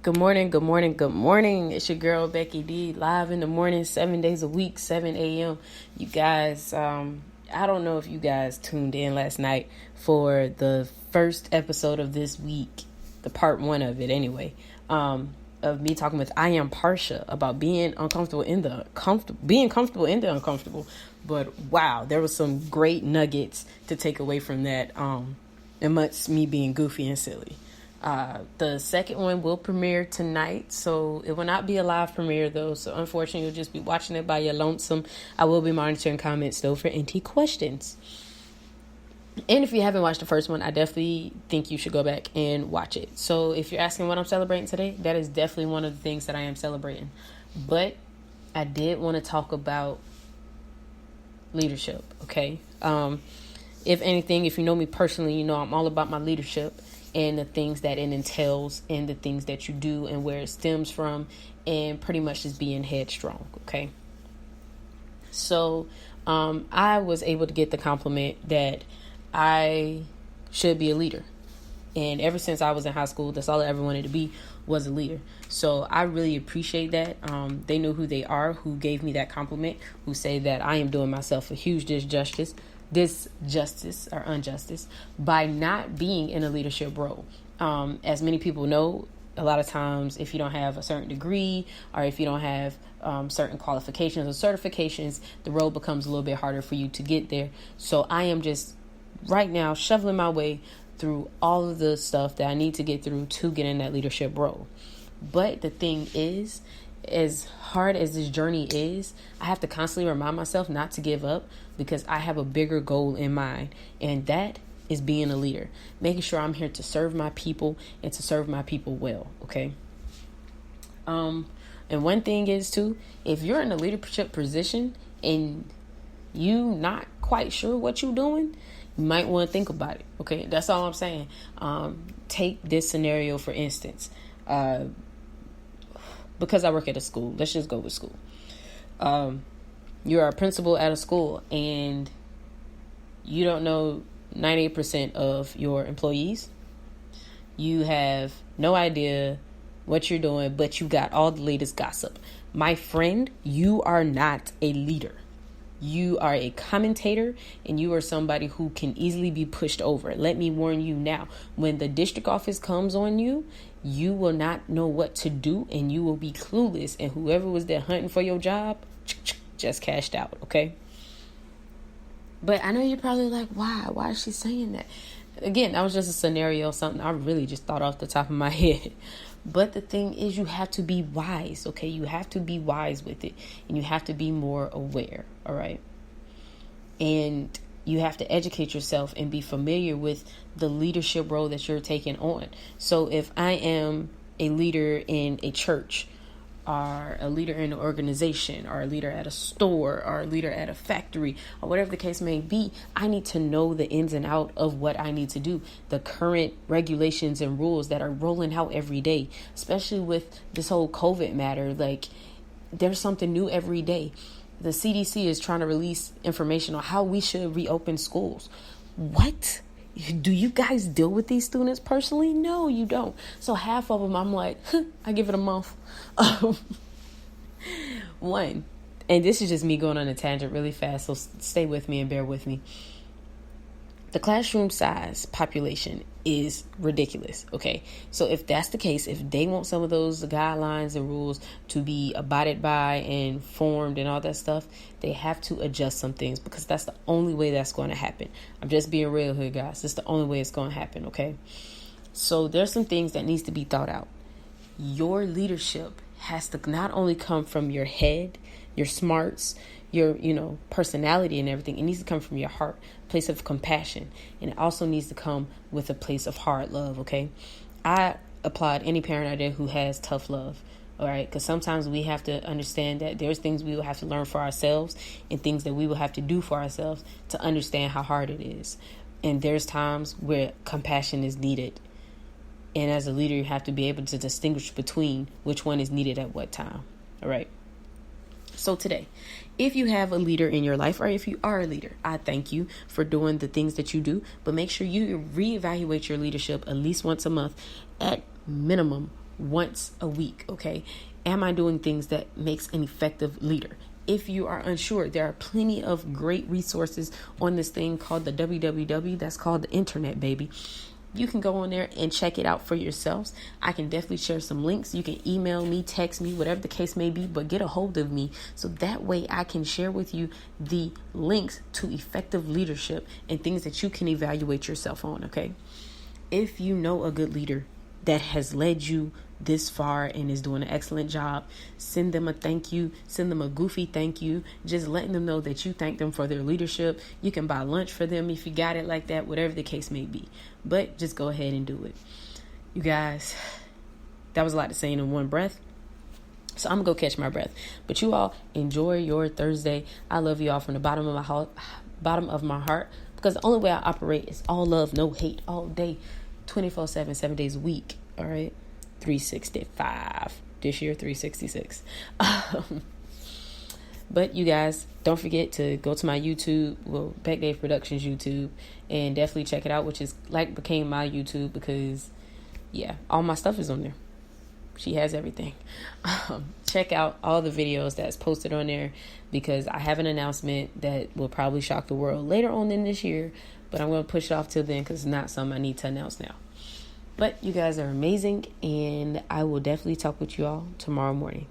Good morning, good morning, good morning. It's your girl, Becky D, live in the morning, 7 days a week, 7 a.m. You guys, I don't know if you guys tuned in last night for the first episode of this week, the part one of it anyway, of me talking with I Am Parsha about being comfortable in the uncomfortable. But wow, there was some great nuggets to take away from that, amongst me being goofy and silly. The second one will premiere tonight, so it will not be a live premiere though, so unfortunately you'll just be watching it by your lonesome. I will be monitoring comments though for NT questions. And if you haven't watched the first one, I definitely think you should go back and watch it. So if you're asking what I'm celebrating today, that is definitely one of the things that I am celebrating. But I did want to talk about leadership, okay? If anything, if you know me personally, you know I'm all about my leadership and the things that it entails and the things that you do and where it stems from, and pretty much just being headstrong, okay? So I was able to get the compliment that I should be a leader. And ever since I was in high school, that's all I ever wanted to be, was a leader. So I really appreciate that. They know who they are, who gave me that compliment, who say that I am doing myself a huge disjustice or injustice by not being in a leadership role. As many people know, a lot of times if you don't have a certain degree or if you don't have certain qualifications or certifications, the role becomes a little bit harder for you to get there. So I am just right now shoveling my way through all of the stuff that I need to get through to get in that leadership role. But the thing is, as hard as this journey is, I have to constantly remind myself not to give up because I have a bigger goal in mind, and that is being a leader, making sure I'm here to serve my people and to serve my people well, okay? And one thing is too, if you're in a leadership position and you not quite sure what you're doing, you might want to think about it, okay? That's all I'm saying. Take this scenario for instance. Because I work at a school, let's just go with school. You're a principal at a school and you don't know 98% of your employees. You have no idea what you're doing, but you got all the latest gossip. My friend, you are not a leader. You are a commentator and you are somebody who can easily be pushed over. Let me warn you now, when the district office comes on you, you will not know what to do and you will be clueless. And whoever was there hunting for your job just cashed out, okay? But I know you're probably like, why? Why is she saying that? Again, that was just a scenario, something I really just thought off the top of my head. But the thing is, you have to be wise, okay? You have to be wise with it. And you have to be more aware, all right? And you have to educate yourself and be familiar with the leadership role that you're taking on. So if I am a leader in a church, or a leader in an organization, or a leader at a store, or a leader at a factory, or whatever the case may be, I need to know the ins and out of what I need to do, the current regulations and rules that are rolling out every day, especially with this whole COVID matter. Like, there's something new every day. The CDC is trying to release information on how we should reopen schools. What? Do you guys deal with these students personally? No, you don't. So half of them, I'm like, I give it a month. One, and this is just me going on a tangent really fast, so stay with me and bear with me. The classroom size population is ridiculous, okay? So if that's the case, if they want some of those guidelines and rules to be abided by and formed and all that stuff, they have to adjust some things because that's the only way that's going to happen. I'm just being real here, guys. It's the only way it's going to happen, okay? So there's some things that needs to be thought out. Your leadership has to not only come from your head, your smarts, your, personality and everything. It needs to come from your heart, a place of compassion. And it also needs to come with a place of hard love, okay? I applaud any parent out there who has tough love, all right? Because sometimes we have to understand that there's things we will have to learn for ourselves and things that we will have to do for ourselves to understand how hard it is. And there's times where compassion is needed. And as a leader, you have to be able to distinguish between which one is needed at what time, all right? So today, if you have a leader in your life, or if you are a leader, I thank you for doing the things that you do, but make sure you reevaluate your leadership at least once a month, at minimum once a week. Okay. Am I doing things that makes an effective leader? If you are unsure, there are plenty of great resources on this thing called the www. That's called the internet, baby. You can go on there and check it out for yourselves. I can definitely share some links. You can email me, text me, whatever the case may be, but get a hold of me so that way I can share with you the links to effective leadership and things that you can evaluate yourself on, okay? If you know a good leader that has led you this far and is doing an excellent job, send them a thank you, send them a goofy thank you, just letting them know that you thank them for their leadership. You can buy lunch for them if you got it like that, whatever the case may be, but just go ahead and do it. You guys, that was a lot to say in one breath, so I'm gonna go catch my breath. But you all enjoy your Thursday. I love you all from the bottom of my heart, because the only way I operate is all love, no hate, all day, 24/7, 7 days a week. All right, 365 this year, 366. But you guys, don't forget to go to my YouTube, Beck Dave Productions YouTube, and definitely check it out, which is became my YouTube, because yeah, all my stuff is on there. She has everything. Check out all the videos that's posted on there, because I have an announcement that will probably shock the world later on in this year, but I'm going to push it off till then because it's not something I need to announce now. But you guys are amazing, and I will definitely talk with you all tomorrow morning.